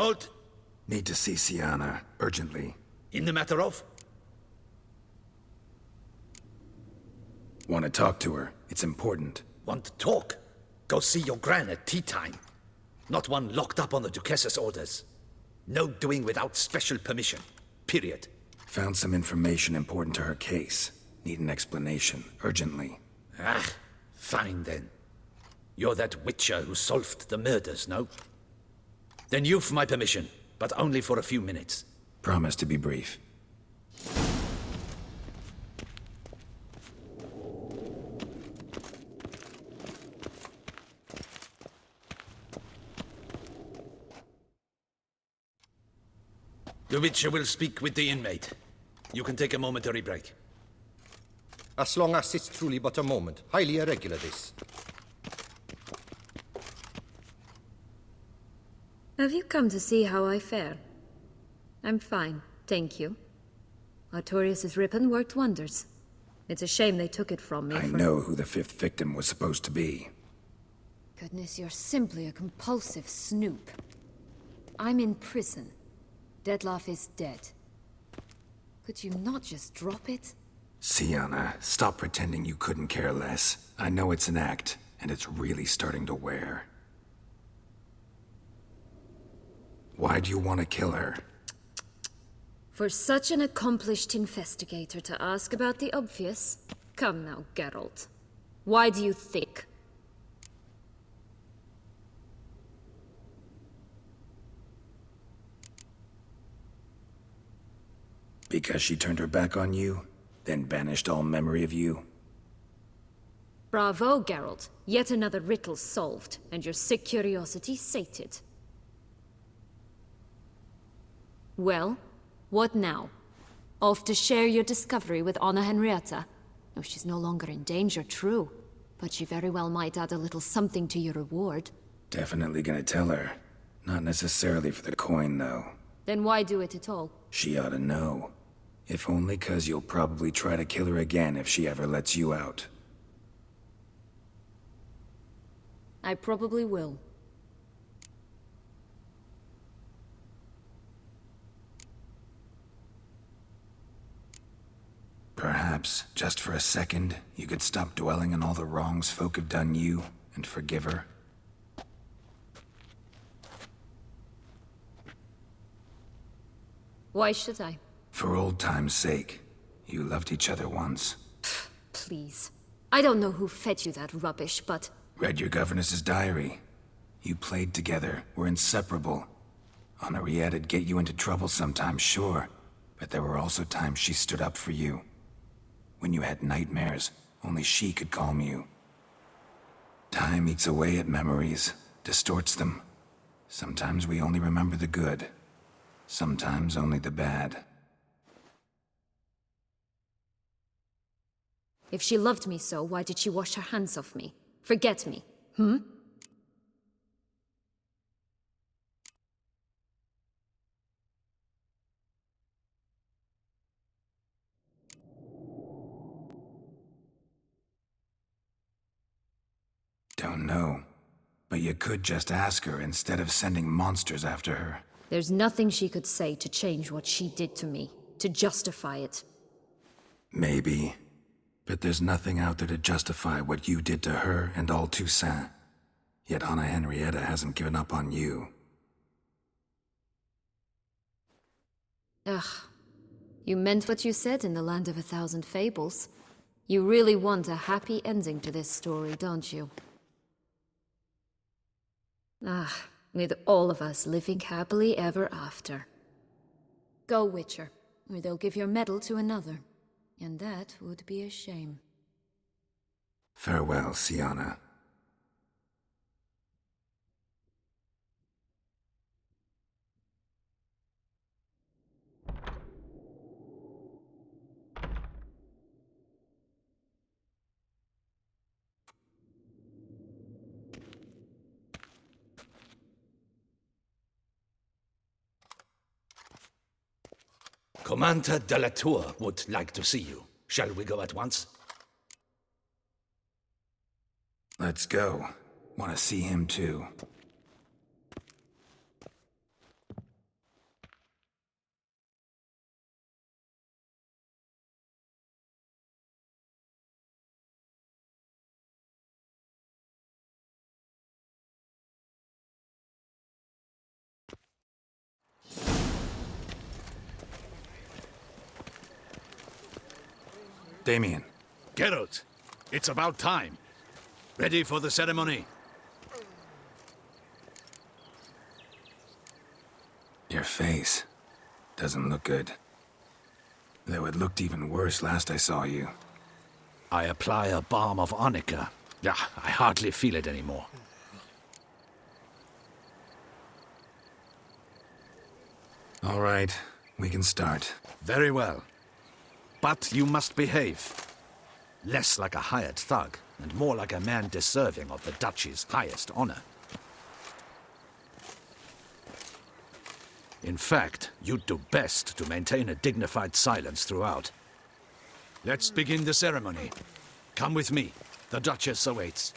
Halt! Need to see Sienna, urgently. In the matter of? Want to talk to her. It's important. Want to talk? Go see your gran at tea time. Not one locked up on the Duchess's orders. No doing without special permission. Period. Found some information important to her case. Need an explanation, urgently. Ah, fine then. You're that witcher who solved the murders, no? Then you've my permission, but only for a few minutes. Promise to be brief. The witcher will speak with the inmate. You can take a momentary break. As long as it's truly but a moment. Highly irregular, this. Have you come to see how I fare? I'm fine, thank you. Artorius' ribbon worked wonders. It's a shame they took it from me. I know who the fifth victim was supposed to be. Goodness, you're simply a compulsive snoop. I'm in prison. Detlef is dead. Could you not just drop it? Sienna, stop pretending you couldn't care less. I know it's an act, and it's really starting to wear. Why do you want to kill her? For such an accomplished investigator to ask about the obvious? Come now, Geralt. Why do you think? Because she turned her back on you, then banished all memory of you? Bravo, Geralt. Yet another riddle solved, and your sick curiosity sated. Well, what now? Off to share your discovery with Anna Henrietta? Oh, she's no longer in danger, true. But she very well might add a little something to your reward. Definitely gonna tell her. Not necessarily for the coin, though. Then why do it at all? She ought to know. If only 'cause you'll probably try to kill her again if she ever lets you out. I probably will. Perhaps, just for a second, you could stop dwelling on all the wrongs folk have done you, and forgive her. Why should I? For old time's sake. You loved each other once. Please. I don't know who fed you that rubbish, but... Read your governess's diary. You played together, were inseparable. Henriette'd get you into trouble sometimes, sure. But there were also times she stood up for you. When you had nightmares, only she could calm you. Time eats away at memories, distorts them. Sometimes we only remember the good. Sometimes only the bad. If she loved me so, why did she wash her hands off me? Forget me, hmm? Don't know. But you could just ask her instead of sending monsters after her. There's nothing she could say to change what she did to me, to justify it. Maybe. But there's nothing out there to justify what you did to her and all Toussaint. Yet Anna Henrietta hasn't given up on you. Ugh. You meant what you said in the Land of a Thousand Fables. You really want a happy ending to this story, don't you? Ah, with all of us living happily ever after. Go, Witcher, or they'll give your medal to another. And that would be a shame. Farewell, Sienna. Commander de la Tour would like to see you. Shall we go at once? Let's go. Want to see him too. Damien. Geralt, it's about time. Ready for the ceremony? Your face doesn't look good. Though it looked even worse last I saw you. I apply a balm of arnica. Yeah, I hardly feel it anymore. All right, we can start. Very well. But you must behave. Less like a hired thug, and more like a man deserving of the Duchy's highest honor. In fact, you'd do best to maintain a dignified silence throughout. Let's begin the ceremony. Come with me. The Duchess awaits.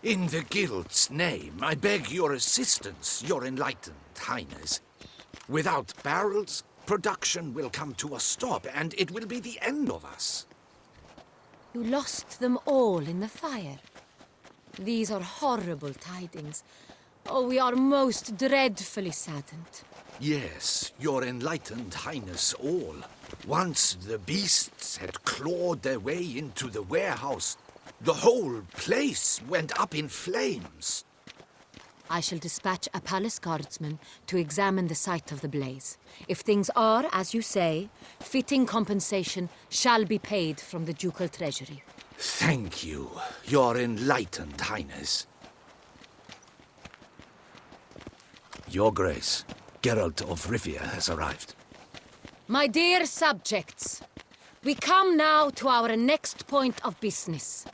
In the Guild's name, I beg your assistance, your enlightened highness. Without barrels, production will come to a stop, and it will be the end of us. You lost them all in the fire. These are horrible tidings. Oh, we are most dreadfully saddened. Yes, your enlightened highness all. Once the beasts had clawed their way into the warehouse, the whole place went up in flames. I shall dispatch a palace guardsman to examine the site of the blaze. If things are, as you say, fitting compensation shall be paid from the ducal treasury. Thank you, your enlightened highness. Your Grace, Geralt of Rivia has arrived. My dear subjects, we come now to our next point of business.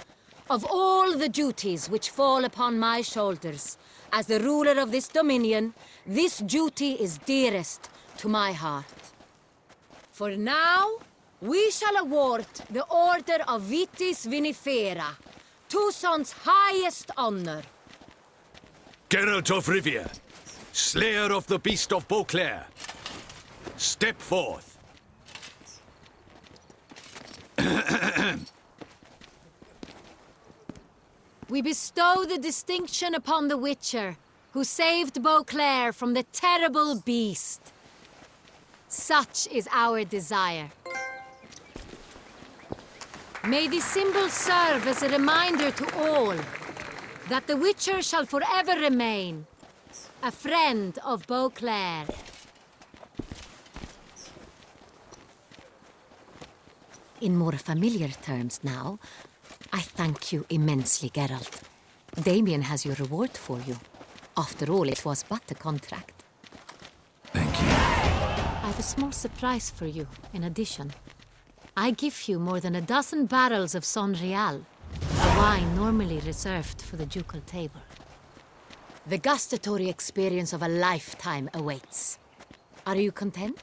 Of all the duties which fall upon my shoulders, as the ruler of this dominion, this duty is dearest to my heart. For now, we shall award the Order of Vitis Vinifera, Tucson's highest honor. Geralt of Rivia, Slayer of the Beast of Beauclair, step forth. We bestow the distinction upon the Witcher, who saved Beauclair from the terrible beast. Such is our desire. May this symbol serve as a reminder to all that the Witcher shall forever remain a friend of Beauclair. In more familiar terms now, I thank you immensely, Geralt. Damien has your reward for you. After all, it was but a contract. Thank you. I have a small surprise for you, in addition. I give you more than a dozen barrels of Son Real, a wine normally reserved for the ducal table. The gustatory experience of a lifetime awaits. Are you content?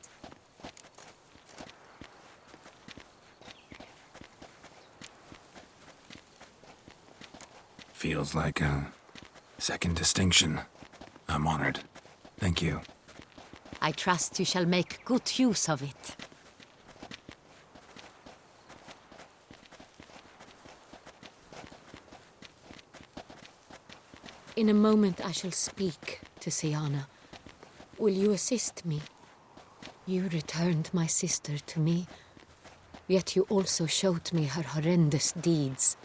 Feels like a second distinction. I'm honored. Thank you. I trust you shall make good use of it. In a moment I shall speak to Siana. Will you assist me? You returned my sister to me, yet you also showed me her horrendous deeds.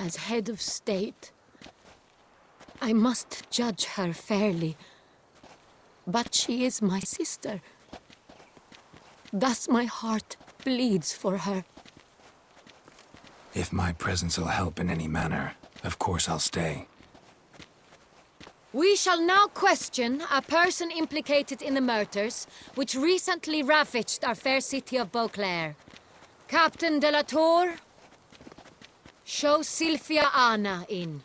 As head of state, I must judge her fairly. But she is my sister. Thus my heart bleeds for her. If my presence will help in any manner, of course I'll stay. We shall now question a person implicated in the murders which recently ravaged our fair city of Beauclair. Captain de la Tour, show Sylvia Anna in.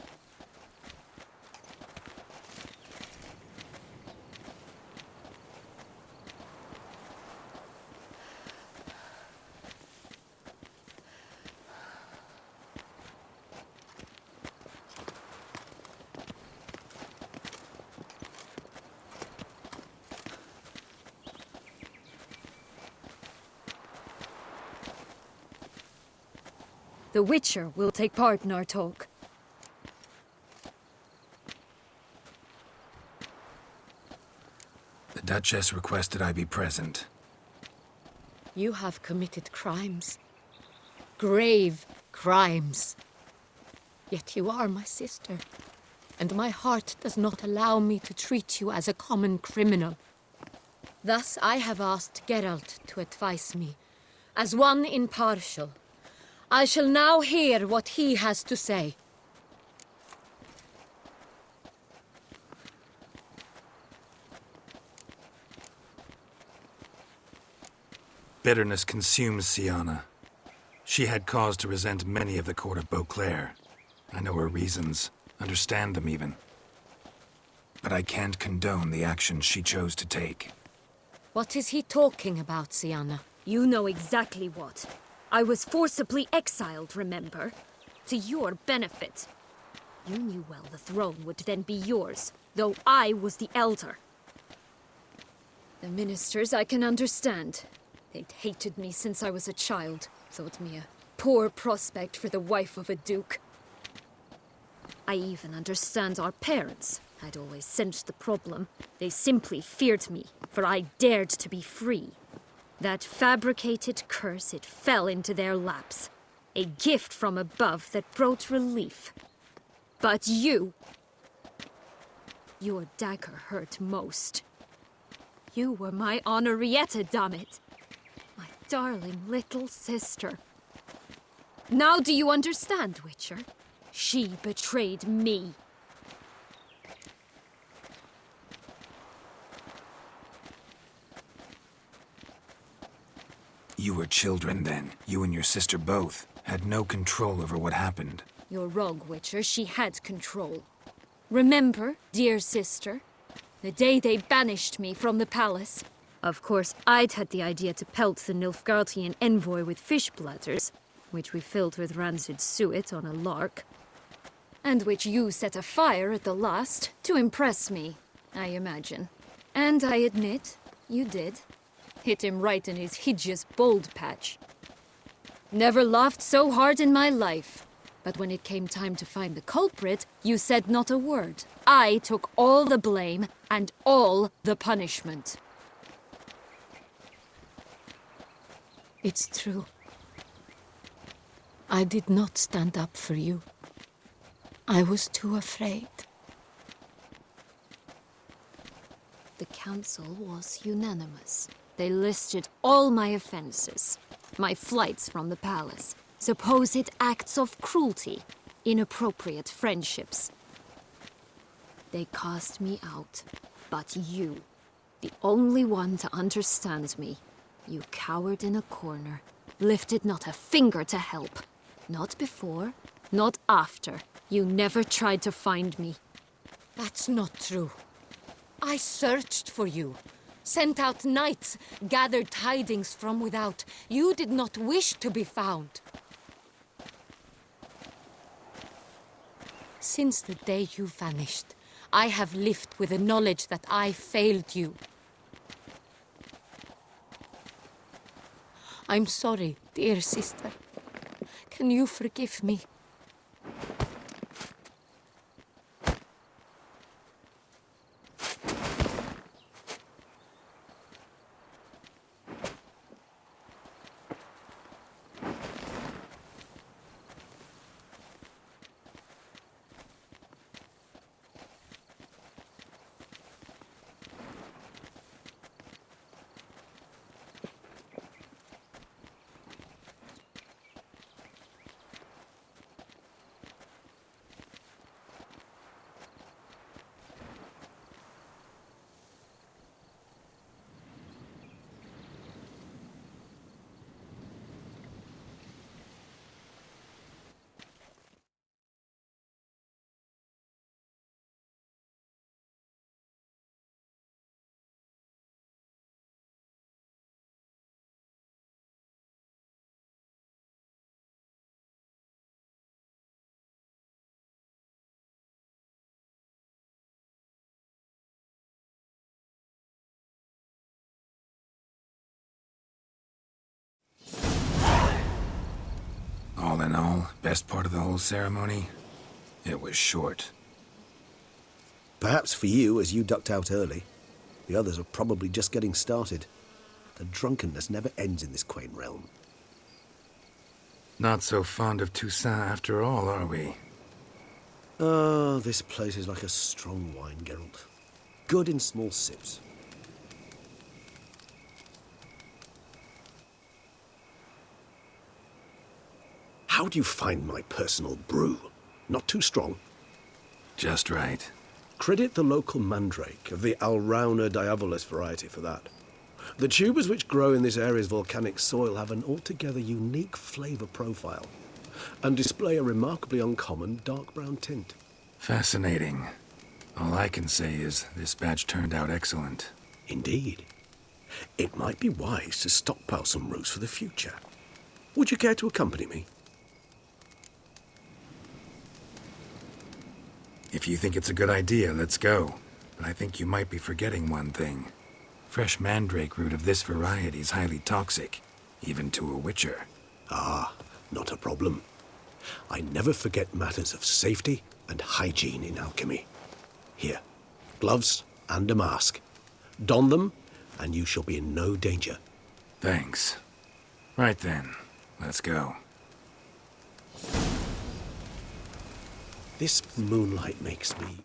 The Witcher will take part in our talk. The Duchess requested I be present. You have committed crimes. Grave crimes. Yet you are my sister, and my heart does not allow me to treat you as a common criminal. Thus I have asked Geralt to advise me, as one impartial. I shall now hear what he has to say. Bitterness consumes Sienna. She had cause to resent many of the court of Beauclair. I know her reasons, understand them even. But I can't condone the actions she chose to take. What is he talking about, Sienna? You know exactly what. I was forcibly exiled, remember? To your benefit. You knew well the throne would then be yours, though I was the elder. The ministers I can understand. They'd hated me since I was a child, thought me a poor prospect for the wife of a duke. I even understand our parents. I'd always sensed the problem. They simply feared me, for I dared to be free. That fabricated curse, it fell into their laps. A gift from above that brought relief. But you... Your dagger hurt most. You were my Henrietta, damn it. My darling little sister. Now do you understand, Witcher? She betrayed me. You were children then. You and your sister both had no control over what happened. You're wrong, Witcher. She had control. Remember, dear sister, the day they banished me from the palace? Of course, I'd had the idea to pelt the Nilfgaardian envoy with fish bladders, which we filled with rancid suet on a lark, and which you set afire at the last to impress me, I imagine. And I admit, you did. Hit him right in his hideous bald patch. Never laughed so hard in my life. But when it came time to find the culprit, you said not a word. I took all the blame and all the punishment. It's true. I did not stand up for you. I was too afraid. The council was unanimous. They listed all my offenses. My flights from the palace, supposed acts of cruelty, inappropriate friendships. They cast me out. But you, the only one to understand me, you cowered in a corner, lifted not a finger to help. Not before, not after. You never tried to find me. That's not true. I searched for you. Sent out knights, gathered tidings from without. You did not wish to be found. Since the day you vanished, I have lived with the knowledge that I failed you. I'm sorry, dear sister. Can you forgive me? All in all, best part of the whole ceremony? It was short. Perhaps for you, as you ducked out early. The others are probably just getting started. The drunkenness never ends in this quaint realm. Not so fond of Toussaint after all, are we? Oh, this place is like a strong wine, Geralt. Good in small sips. How do you find my personal brew? Not too strong? Just right. Credit the local mandrake of the Alrauna diabolus variety for that. The tubers which grow in this area's volcanic soil have an altogether unique flavour profile and display a remarkably uncommon dark brown tint. Fascinating. All I can say is this batch turned out excellent. Indeed. It might be wise to stockpile some roots for the future. Would you care to accompany me? If you think it's a good idea, let's go. But I think you might be forgetting one thing. Fresh mandrake root of this variety is highly toxic, even to a witcher. Ah, not a problem. I never forget matters of safety and hygiene in alchemy. Here, gloves and a mask. Don them, and you shall be in no danger. Thanks. Right then, let's go. This moonlight makes me...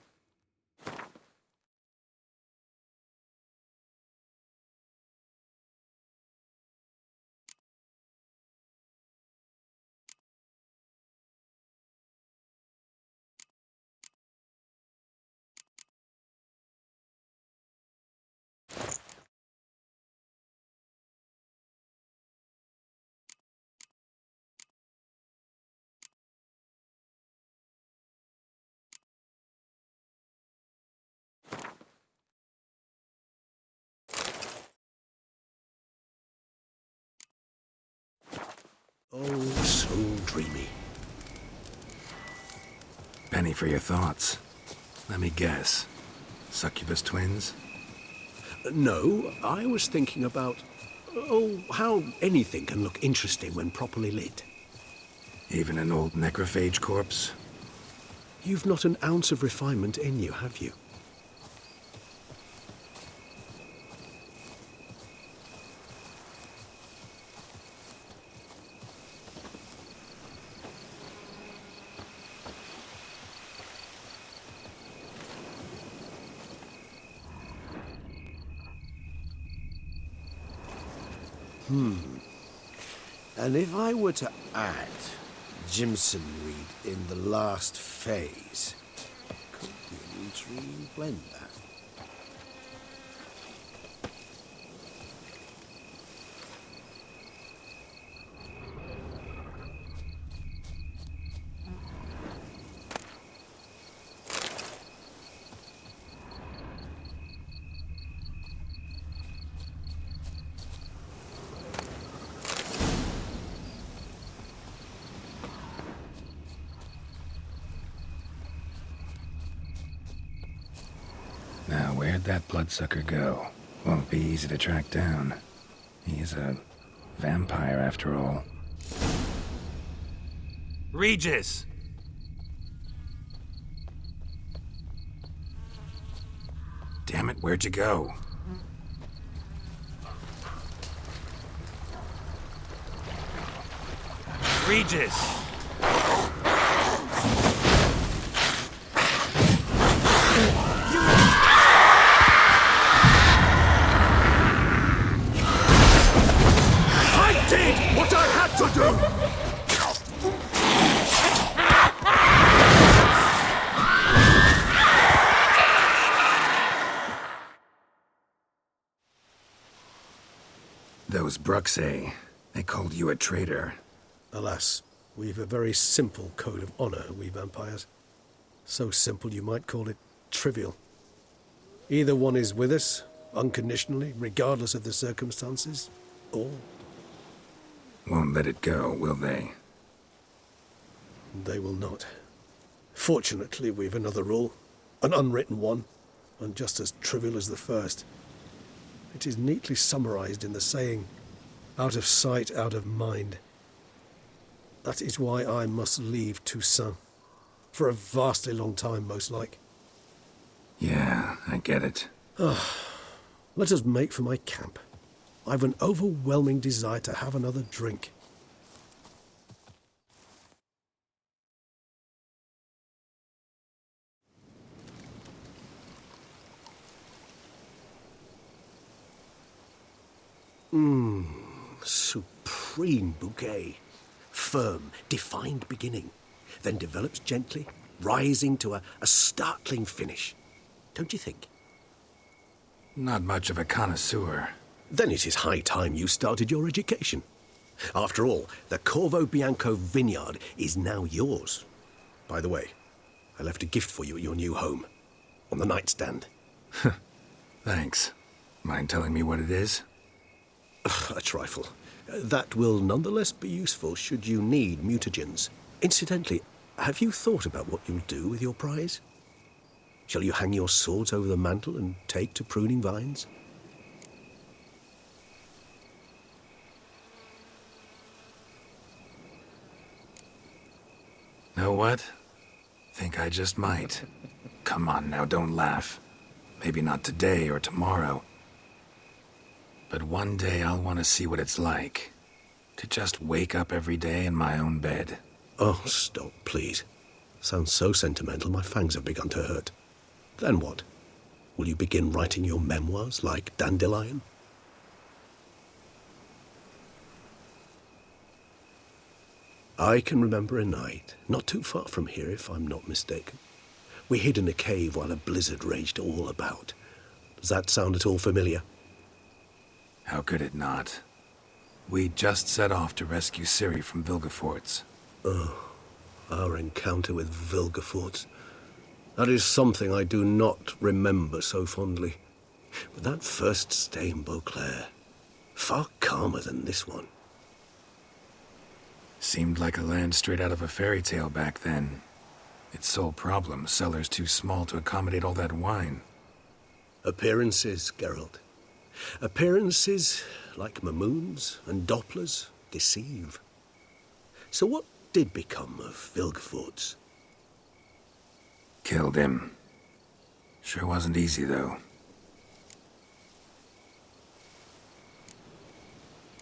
Oh, so dreamy. Penny for your thoughts. Let me guess. Succubus twins? No, I was thinking about... Oh, how anything can look interesting when properly lit. Even an old necrophage corpse? You've not an ounce of refinement in you, have you? And if I were to add Jimson Reed in the last phase, could be an intriguing blend, that. Now, where'd that bloodsucker go? Won't be easy to track down. He's a vampire, after all. Regis! Damn it, where'd you go? Regis! What I had to do! Those Bruxay, they called you a traitor. Alas, we've a very simple code of honor, we vampires. So simple you might call it trivial. Either one is with us, unconditionally, regardless of the circumstances, or... Won't let it go, will they? They will not. Fortunately, we've another rule, an unwritten one, and just as trivial as the first. It is neatly summarized in the saying, out of sight, out of mind. That is why I must leave Toussaint. For a vastly long time, most like. Yeah, I get it. Let us make for my camp. I've an overwhelming desire to have another drink. Supreme bouquet. Firm, defined beginning, then develops gently, rising to a startling finish. Don't you think? Not much of a connoisseur. Then it is high time you started your education. After all, the Corvo Bianco vineyard is now yours. By the way, I left a gift for you at your new home. On the nightstand. Thanks. Mind telling me what it is? A trifle. That will nonetheless be useful should you need mutagens. Incidentally, have you thought about what you'll do with your prize? Shall you hang your swords over the mantle and take to pruning vines? Know what? Think I just might. Come on now, don't laugh. Maybe not today or tomorrow. But one day I'll want to see what it's like. To just wake up every day in my own bed. Oh, stop, please. Sounds so sentimental, my fangs have begun to hurt. Then what? Will you begin writing your memoirs like Dandelion? I can remember a night, not too far from here if I'm not mistaken. We hid in a cave while a blizzard raged all about. Does that sound at all familiar? How could it not? We just set off to rescue Ciri from Vilgefortz. Our encounter with Vilgefortz. That is something I do not remember so fondly. But that first stay in Beauclair, far calmer than this one. Seemed like a land straight out of a fairy tale back then. Its sole problem, cellars too small to accommodate all that wine. Appearances, Geralt. Appearances, like Mamoons and Dopplers, deceive. So what did become of Vilgefortz? Killed him. Sure wasn't easy, though.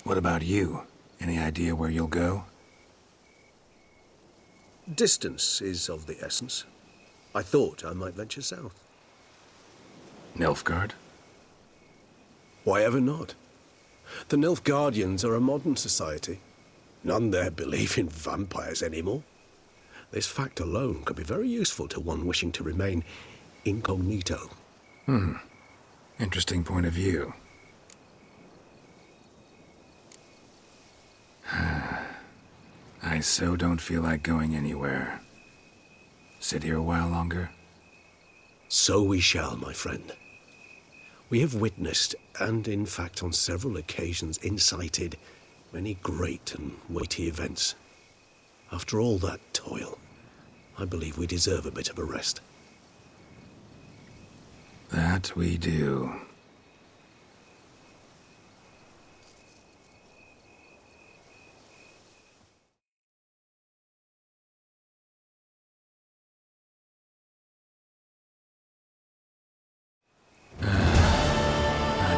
What about you? Any idea where you'll go? Distance is of the essence. I thought I might venture south. Nilfgaard? Why ever not? The Nilfgaardians are a modern society. None there believe in vampires anymore. This fact alone could be very useful to one wishing to remain incognito. Interesting point of view. I so don't feel like going anywhere. Sit here a while longer? So we shall, my friend. We have witnessed, and in fact on several occasions incited, many great and weighty events. After all that toil, I believe we deserve a bit of a rest. That we do.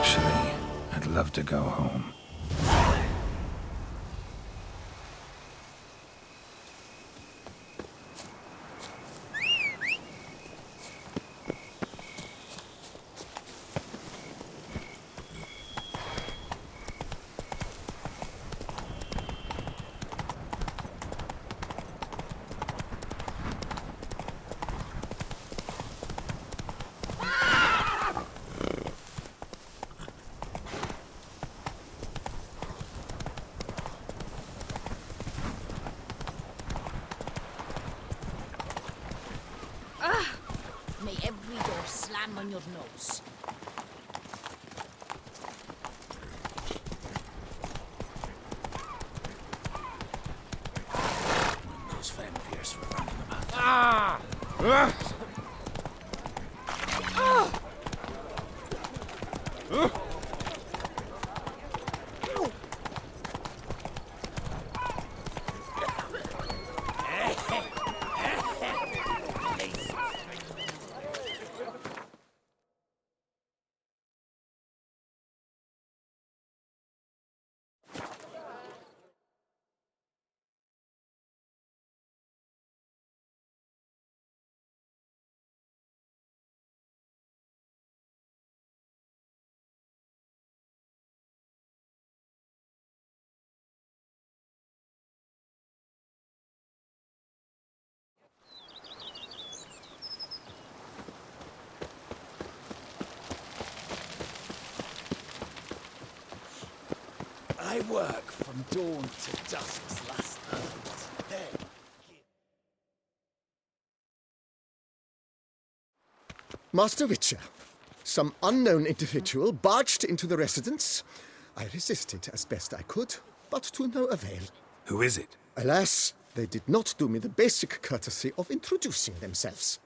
Actually, I'd love to go home. May every door slam on your nose. When those vampires were running about. I work from dawn to dusk's last night. Then Master Witcher, some unknown individual barged into the residence. I resisted as best I could, but to no avail. Who is it? Alas, they did not do me the basic courtesy of introducing themselves.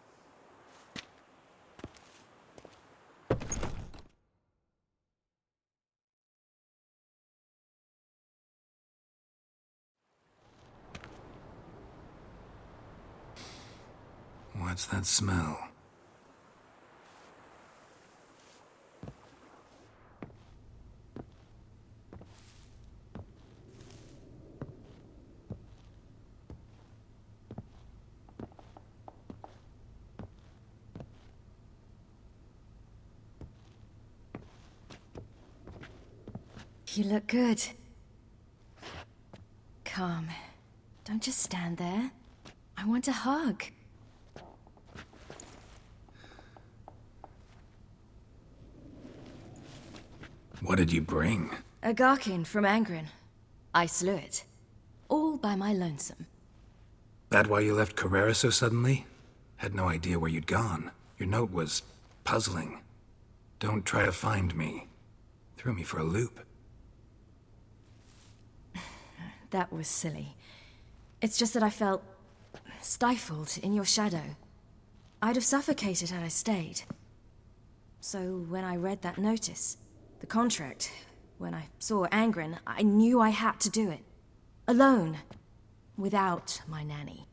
What's that smell? You look good. Come. Don't just stand there. I want a hug. What did you bring? A Garkin from Angren. I slew it. All by my lonesome. That why you left Carrera so suddenly? Had no idea where you'd gone. Your note was puzzling. Don't try to find me. Threw me for a loop. That was silly. It's just that I felt stifled in your shadow. I'd have suffocated had I stayed. So when I read that notice, the contract, when I saw Angren, I knew I had to do it. Alone. Without my nanny.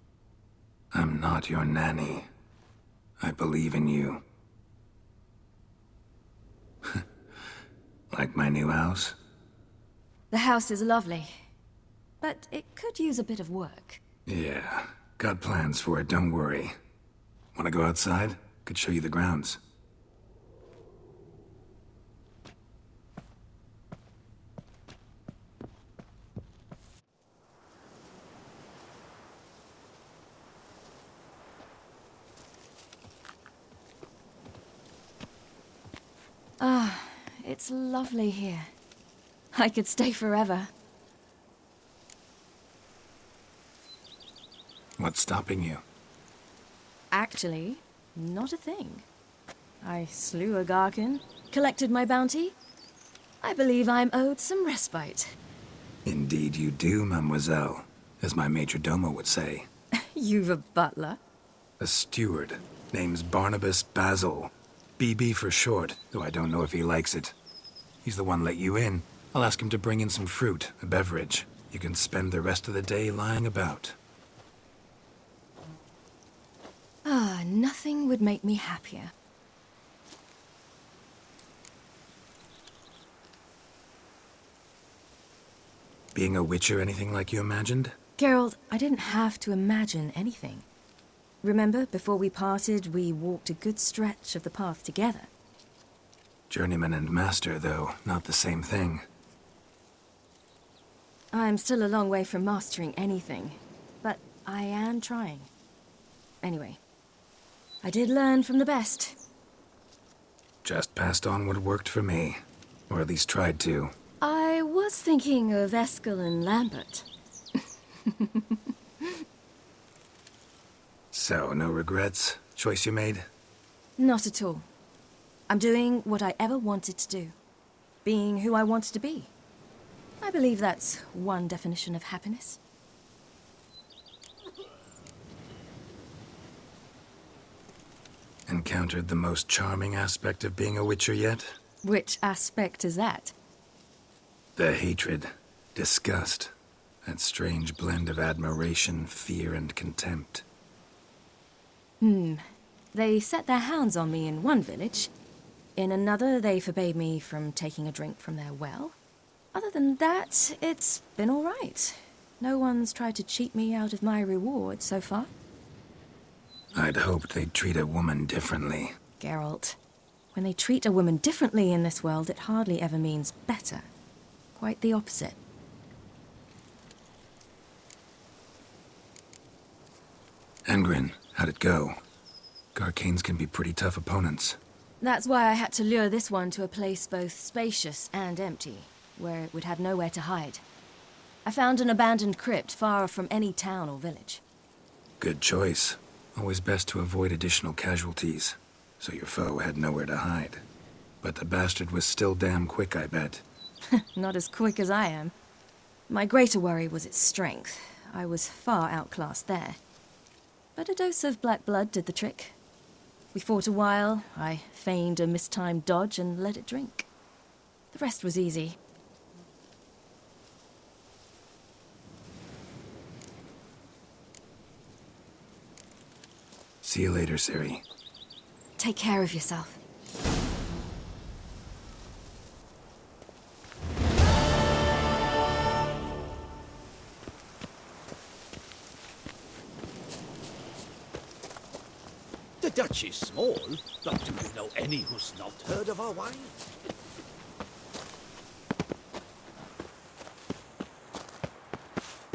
I'm not your nanny. I believe in you. Like my new house? The house is lovely. But it could use a bit of work. Yeah, got plans for it, don't worry. Wanna go outside? Could show you the grounds. Ah, it's lovely here. I could stay forever. What's stopping you? Actually, not a thing. I slew a Garkin, collected my bounty. I believe I'm owed some respite. Indeed you do, mademoiselle, as my major domo would say. You've a butler? A steward. Name's Barnabas Basil. BB for short, though I don't know if he likes it. He's the one let you in. I'll ask him to bring in some fruit, a beverage. You can spend the rest of the day lying about. Ah, nothing would make me happier. Being a witcher anything like you imagined? Geralt, I didn't have to imagine anything. Remember, before we parted, we walked a good stretch of the path together. Journeyman and master, though, not the same thing. I'm still a long way from mastering anything, but I am trying. Anyway, I did learn from the best. Just passed on what worked for me. Or at least tried to. I was thinking of Eskel and Lambert. So, no regrets? Choice you made? Not at all. I'm doing what I ever wanted to do. Being who I wanted to be. I believe that's one definition of happiness. Encountered the most charming aspect of being a witcher yet? Which aspect is that? The hatred, disgust, that strange blend of admiration, fear, and contempt. They set their hounds on me in one village. In another, they forbade me from taking a drink from their well. Other than that, it's been all right. No one's tried to cheat me out of my reward so far. I'd hoped they'd treat a woman differently. Geralt, when they treat a woman differently in this world, it hardly ever means better. Quite the opposite. Angren, how'd it go? Garcanes can be pretty tough opponents. That's why I had to lure this one to a place both spacious and empty. where it would have nowhere to hide. I found an abandoned crypt far from any town or village. Good choice. Always best to avoid additional casualties, so your foe had nowhere to hide. But the bastard was still damn quick, I bet. Not as quick as I am. My greater worry was its strength. I was far outclassed there. But a dose of black blood did the trick. We fought a while, I feigned a mistimed dodge and let it drink. The rest was easy. See you later, Ciri. Take care of yourself. The Dutch is small, but do you know any who's not heard of our wine?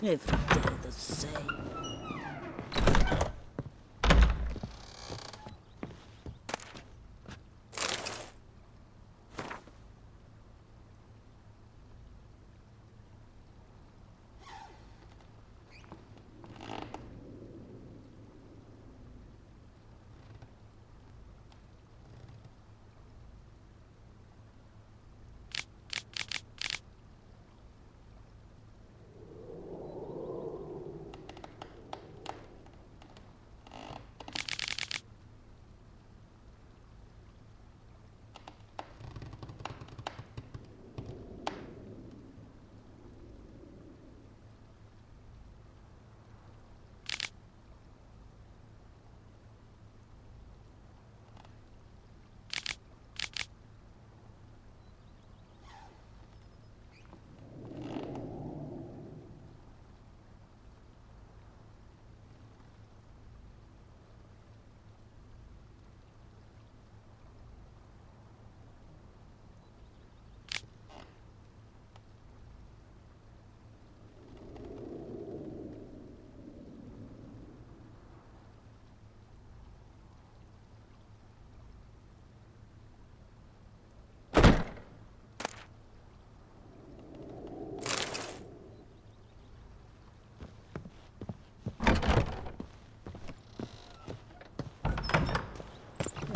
Every day the same.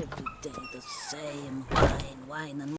Every day the same wine and